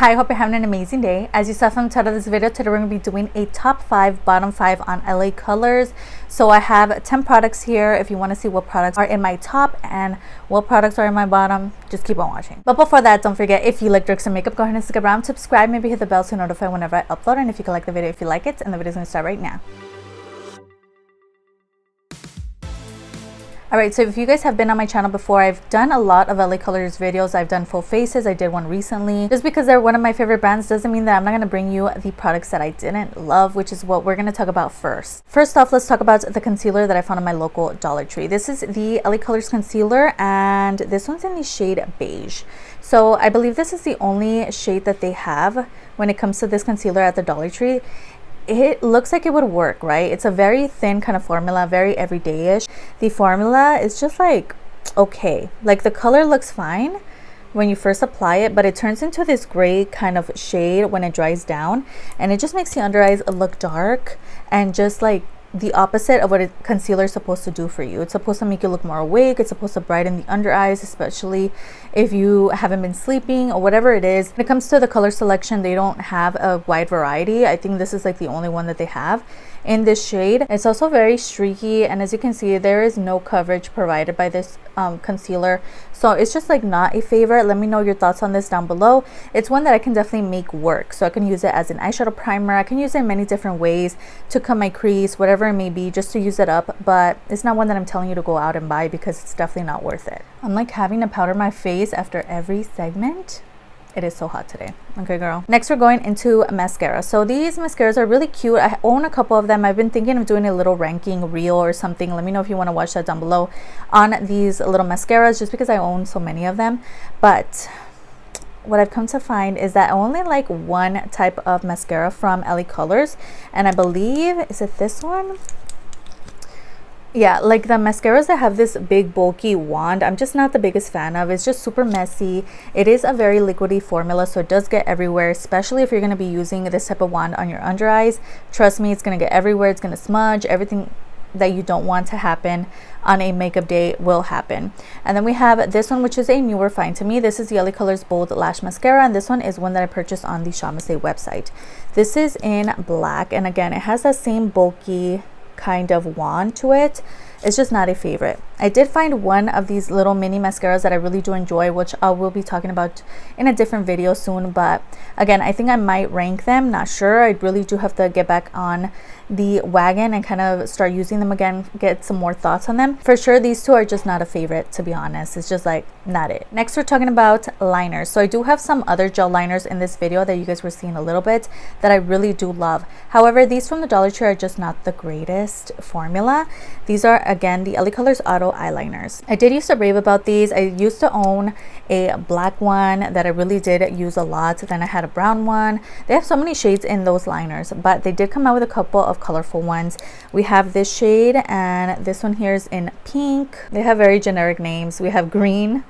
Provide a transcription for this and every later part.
Hi, I hope you're having an amazing day. As you saw from the title of this video, today we're going to be doing a top 5, bottom 5 on LA colors. So I have 10 products here. If you want to see what products are in my top and what products are in my bottom, just keep on watching. But before that, don't forget, if you like tricks and makeup, go ahead and stick around, subscribe, maybe hit the bell to notify whenever I upload. And if you can like the video if you like it, and the video is going to start right now. Alright, so if you guys have been on my channel before, I've done a lot of LA Colors videos. I've done full faces. I did one recently. Just because they're one of my favorite brands doesn't mean that I'm not going to bring you the products that I didn't love, which is what we're going to talk about first. First off, let's talk about the concealer that I found in my local Dollar Tree. This is the LA Colors concealer, and this one's in the shade beige. So I believe this is the only shade that they have when it comes to this concealer at the Dollar Tree. It looks like it would work, right? It's a very thin kind of formula, very everyday-ish. The formula is just like okay, like the color looks fine when you first apply it, but it turns into this gray kind of shade when it dries down, and it just makes the under eyes look dark and just like the opposite of what a concealer is supposed to do for you. It's supposed to make you look more awake. It's supposed to brighten the under eyes, especially if you haven't been sleeping or whatever it is. When it comes to the color selection, they don't have a wide variety. I think this is like the only one that they have in this shade. It's also very streaky, and as you can see, there is no coverage provided by this concealer, so it's just like not a favorite. Let me know your thoughts on this down below. It's one that I can definitely make work, so I can use it as an eyeshadow primer. I can use it in many different ways to cut my crease, whatever it may be, just to use it up, but it's not one that I'm telling you to go out and buy because it's definitely not worth it. I'm like having to powder my face after every segment. It is so hot today. Okay, girl. Next, we're going into mascara. So these mascaras are really cute. I own a couple of them. I've been thinking of doing a little ranking reel or something. Let me know if you want to watch that down below on these little mascaras, just because I own so many of them. But what I've come to find is that I only like one type of mascara from LA Colors, and I believe, is it this one? Yeah, like the mascaras that have this big bulky wand, I'm just not the biggest fan of. It's just super messy. It is a very liquidy formula, so it does get everywhere, especially if you're going to be using this type of wand on your under eyes. Trust me, it's going to get everywhere. It's going to smudge. Everything that you don't want to happen on a makeup day will happen. And then we have this one, which is a newer find to me. This is the LA Colors Bold Lash Mascara, and this one is one that I purchased on the Shamasay website. This is in black, and again, it has that same bulky kind of wand to it. It's just not a favorite. I did find one of these little mini mascaras that I really do enjoy, which I will be talking about in a different video soon, but again, I think I might rank them, not sure. I really do have to get back on the wagon and kind of start using them again, get some more thoughts on them. For sure, these two are just not a favorite, to be honest. It's just like not it. Next, we're talking about liners. So I do have some other gel liners in this video that you guys were seeing a little bit that I really do love. However, these from the Dollar Tree are just not the greatest formula. These are, again, the LA Colors Auto eyeliners. I did used to rave about these. I used to own a black one that I really did use a lot. Then I had a brown one. They have so many shades in those liners, but they did come out with a couple of colorful ones. We have this shade, and this one here is in pink. They have very generic names. We have green,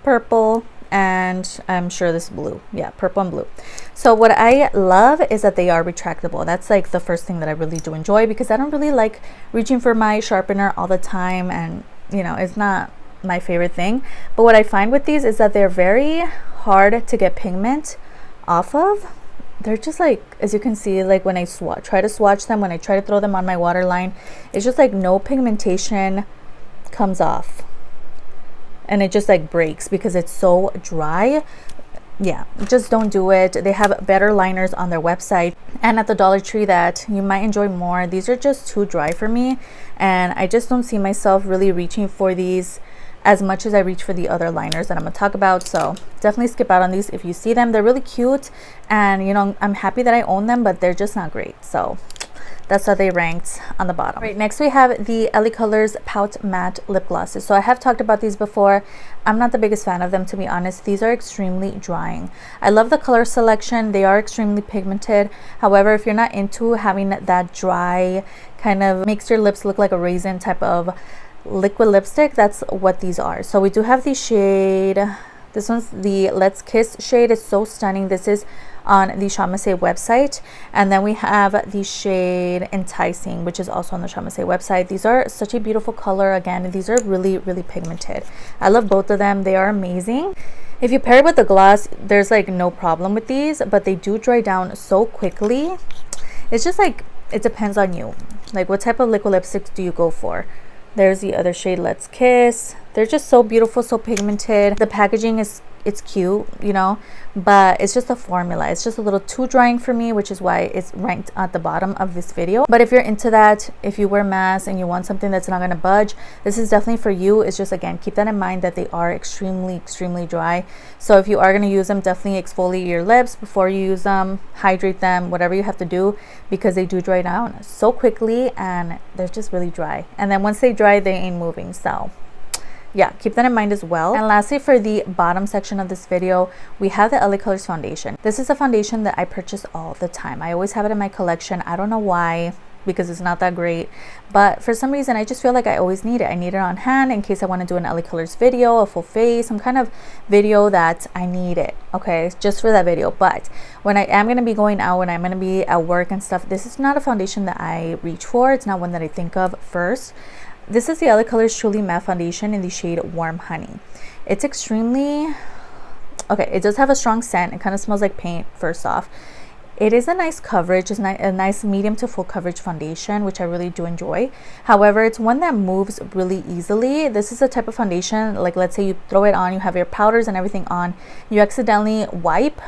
purple, and I'm sure this is blue. Yeah, purple and blue. So what I love is that they are retractable. That's like the first thing that I really do enjoy, because I don't really like reaching for my sharpener all the time, and you know, it's not my favorite thing. But what I find with these is that they're very hard to get pigment off of. They're just like, as you can see, like when I try to swatch them, when I try to throw them on my waterline, it's just like no pigmentation comes off, and it just like breaks because it's so dry. Yeah, just don't do it. They have better liners on their website and at the Dollar Tree that you might enjoy more. These are just too dry for me, and I just don't see myself really reaching for these as much as I reach for the other liners that I'm gonna talk about. So definitely skip out on these if you see them. They're really cute, and you know, I'm happy that I own them, but they're just not great. So that's how they ranked on the bottom. Right, next we have the LA Colors Pout Matte Lip Glosses. So I have talked about these before. I'm not the biggest fan of them, to be honest. These are extremely drying. I love the color selection. They are extremely pigmented. However, if you're not into having that dry kind of makes your lips look like a raisin type of liquid lipstick, that's what these are. So we do have the shade, this one's the Let's Kiss shade. It's so stunning. This is on the Shamasay website. And then we have the shade Enticing, which is also on the Shamasay website. These are such a beautiful color. Again, these are really, really pigmented. I love both of them. They are amazing. If you pair it with the gloss, there's like no problem with these, but they do dry down so quickly. It's just like, it depends on you. Like, what type of liquid lipsticks do you go for? There's the other shade, Let's Kiss. They're just so beautiful, so pigmented. The packaging is, it's cute, you know, but it's just a formula. It's just a little too drying for me, which is why it's ranked at the bottom of this video. But if you're into that, if you wear masks and you want something that's not going to budge, this is definitely for you. It's just, again, keep that in mind that they are extremely dry. So if you are going to use them, definitely exfoliate your lips before you use them, hydrate them, whatever you have to do, because they do dry down so quickly and they're just really dry. And then once they dry, they ain't moving. So yeah, keep that in mind as well. And lastly, for the bottom section of this video, we have the LA Colors foundation. This is a foundation that I purchase all the time. I always have it in my collection. I don't know why, because it's not that great, but for some reason I just feel like I always need it. I need it on hand in case I want to do an LA Colors video, a full face, some kind of video that I need it, okay, just for that video. But when I am going to be going out, when I'm going to be at work and stuff, this is not a foundation that I reach for. It's not one that I think of first. This is the LA Colors Truly Matte Foundation in the shade Warm Honey. It's extremely, okay, it does have a strong scent. It kind of smells like paint, first off. It is a nice coverage. It's a nice medium to full coverage foundation, which I really do enjoy. However, it's one that moves really easily. This is a type of foundation, like let's say you throw it on, you have your powders and everything on, you accidentally wipe,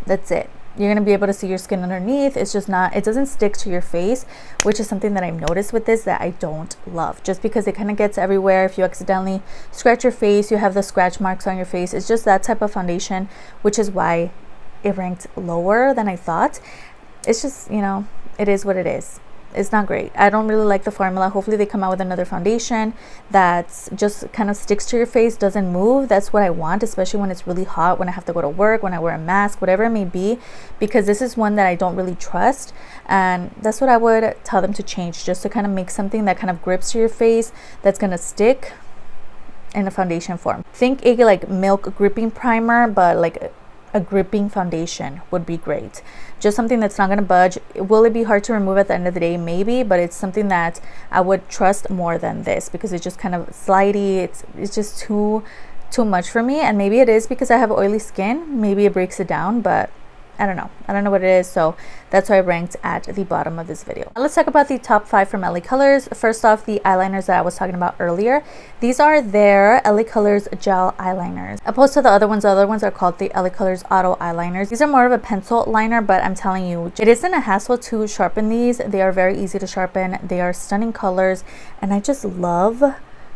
that's it. You're going to be able to see your skin underneath. It's just not, it doesn't stick to your face, which is something that I've noticed with this that I don't love, just because it kind of gets everywhere. If you accidentally scratch your face, you have the scratch marks on your face. It's just that type of foundation, which is why it ranked lower than I thought. It's just, you know, it is what it is. It's not great. I don't really like the formula. Hopefully they come out with another foundation that's just kind of sticks to your face, doesn't move. That's what I want, especially when it's really hot, when I have to go to work, when I wear a mask, whatever it may be, because this is one that I don't really trust. And that's what I would tell them to change, just to kind of make something that kind of grips to your face, that's going to stick in a foundation form. Think a like milk gripping primer, but like a gripping foundation would be great. Just something that's not going to budge. Will it be hard to remove at the end of the day? Maybe, but it's something that I would trust more than this, because it's just kind of slidey. It's just too much for me. And maybe it is because I have oily skin. Maybe it breaks it down, but I don't know. I don't know what it is. So that's why I ranked at the bottom of this video. Now let's talk about the top 5 from LA Colors. First off, the eyeliners that I was talking about earlier. These are their LA Colors gel eyeliners. Opposed to the other ones are called the LA Colors auto eyeliners. These are more of a pencil liner, but I'm telling you, it isn't a hassle to sharpen these. They are very easy to sharpen. They are stunning colors, and I just love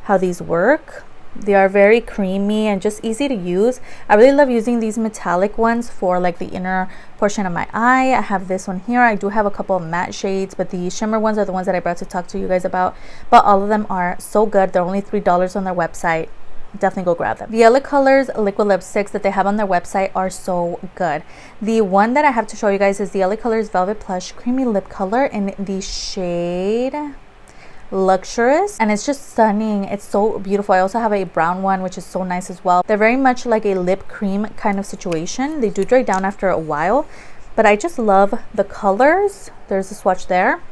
how these work. They are very creamy and just easy to use. I really love using these metallic ones for like the inner portion of my eye. I have this one here. I do have a couple of matte shades, but the shimmer ones are the ones that I brought to talk to you guys about. But all of them are so good. They're only $3 on their website. Definitely go grab them. The LA Colors liquid lipsticks that they have on their website are so good. The one that I have to show you guys is the LA Colors Velvet Plush Creamy Lip Color in the shade Luxurious, and it's just stunning. It's so beautiful. I also have a brown one, which is so nice as well. They're very much like a lip cream kind of situation. They do dry down after a while, but I just love the colors. There's a swatch there.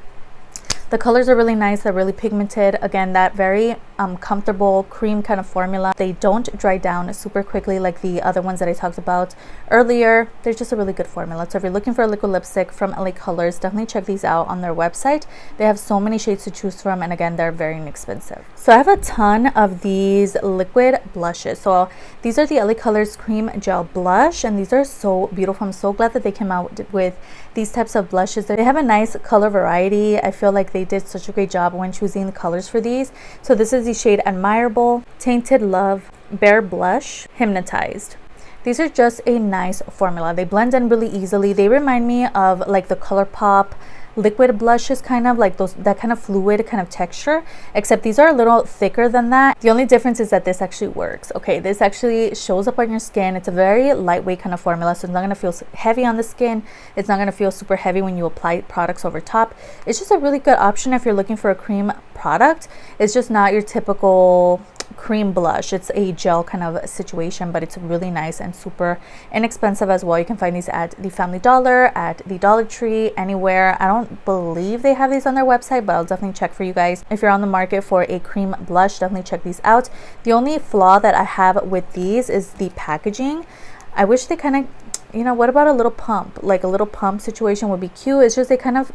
The colors are really nice. They're really pigmented. Again, that very comfortable cream kind of formula. They don't dry down super quickly like the other ones that I talked about earlier. They're just a really good formula. So if you're looking for a liquid lipstick from LA Colors, definitely check these out on their website. They have so many shades to choose from, and again, they're very inexpensive. So I have a ton of these liquid blushes. So these are the LA Colors Cream Gel Blush, and these are so beautiful. I'm so glad that they came out with these types of blushes. They have a nice color variety. I feel like they did such a great job when choosing the colors for these. So this is the shade Admirable, Tainted Love, Bare Blush, Hypnotized. These are just a nice formula. They blend in really easily. They remind me of like the ColourPop liquid blushes, kind of like those, that kind of fluid kind of texture, except these are a little thicker than that. The only difference is that this actually works. Okay, this actually shows up on your skin. It's a very lightweight kind of formula, so it's not going to feel heavy on the skin. It's not going to feel super heavy when you apply products over top. It's just a really good option if you're looking for a cream product. It's just not your typical cream blush. It's a gel kind of situation, but it's really nice and super inexpensive as well. You can find these at the Family Dollar, at the Dollar Tree, anywhere. I don't believe they have these on their website, but I'll definitely check for you guys. If you're on the market for a cream blush, definitely check these out. The only flaw that I have with these is the packaging. I wish they kind of, you know, what about a little pump? Like a little pump situation would be cute. It's just they kind of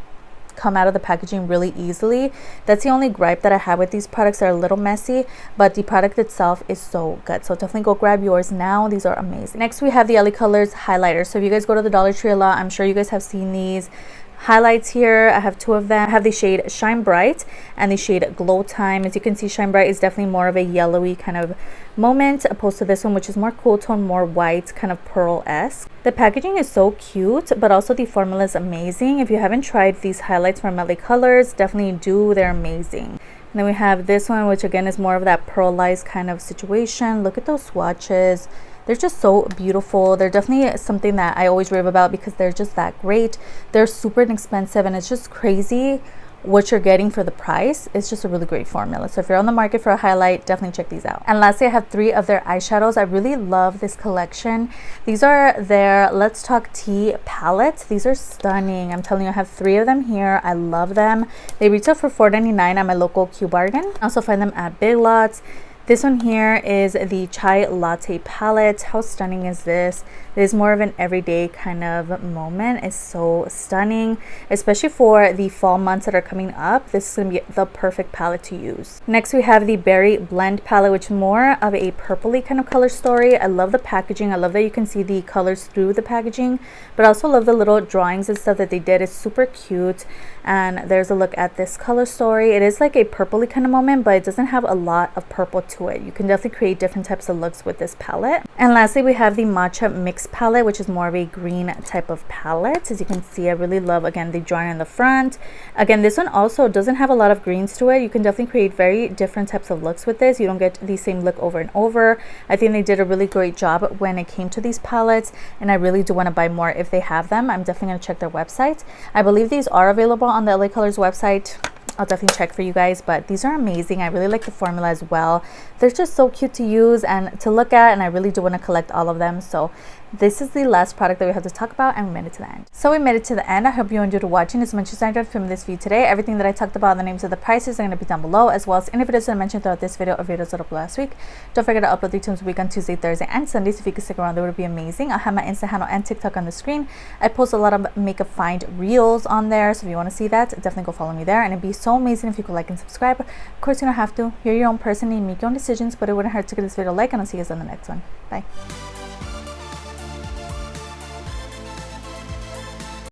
come out of the packaging really easily. That's the only gripe that I have with these products. They're a little messy, but the product itself is so good. So definitely go grab yours now. These are amazing. Next we have the LA Colors highlighters. So if you guys go to the Dollar Tree a lot, I'm sure you guys have seen these highlights here. I have two of them. I have the shade Shine Bright and the shade Glow Time. As you can see, Shine Bright is definitely more of a yellowy kind of moment opposed to this one, which is more cool tone, more white, kind of pearl-esque. The packaging is so cute, but also the formula is amazing. If you haven't tried these highlights from LA Colors, definitely do. They're amazing. And then we have this one, which again is more of that pearlized kind of situation. Look at those swatches. They're just so beautiful. They're definitely something that I always rave about because they're just that great. They're super inexpensive, and it's just crazy what you're getting for the price. It's just a really great formula. So if you're on the market for a highlight, definitely check these out. And lastly, I have 3 of their eyeshadows. I really love this collection. These are their Let's Talk Tea palettes. These are stunning. I'm telling you, I have 3 of them here. I love them. They retail for $4.99 at my local Q Bargain. I also find them at Big Lots. This one here is the Chai Latte palette. How stunning is this? It is more of an everyday kind of moment. It's so stunning, especially for the fall months that are coming up. This is going to be the perfect palette to use. Next, we have the Berry Blend palette, which is more of a purpley kind of color story. I love the packaging. I love that you can see the colors through the packaging, but I also love the little drawings and stuff that they did. It's super cute. And there's a look at this color story. It is like a purpley kind of moment, but it doesn't have a lot of purple to it. You can definitely create different types of looks with this palette. And lastly, we have the Matcha Mix palette, which is more of a green type of palette. As you can see, I really love, again, the drawing in the front. Again, this one also doesn't have a lot of greens to it. You can definitely create very different types of looks with this. You don't get the same look over and over. I think they did a really great job when it came to these palettes, and I really do want to buy more if they have them. I'm definitely going to check their website. I believe these are available on the LA Colors website. I'll definitely check for you guys, but these are amazing. I really like the formula as well. They're just so cute to use and to look at, and I really do want to collect all of them. So this is the last product that we have to talk about, and we made it to the end. So we made it to the end. I hope you enjoyed watching as much as I enjoyed filming this video today. Everything that I talked about, the names of the prices, are going to be down below, as well as any videos that I mentioned throughout this video or videos that I uploaded last week. Don't forget to upload 3 times a week on Tuesday, Thursday, and Sundays. If you could stick around, that would be amazing. I'll have my Insta handle and TikTok on the screen. I post a lot of makeup find reels on there, so if you want to see that, definitely go follow me there. And it'd be so amazing if you could like and subscribe. Of course, you don't have to. You're your own person and you make your own decisions, but it wouldn't hurt to give this video a like, and I'll see you guys on the next one. Bye.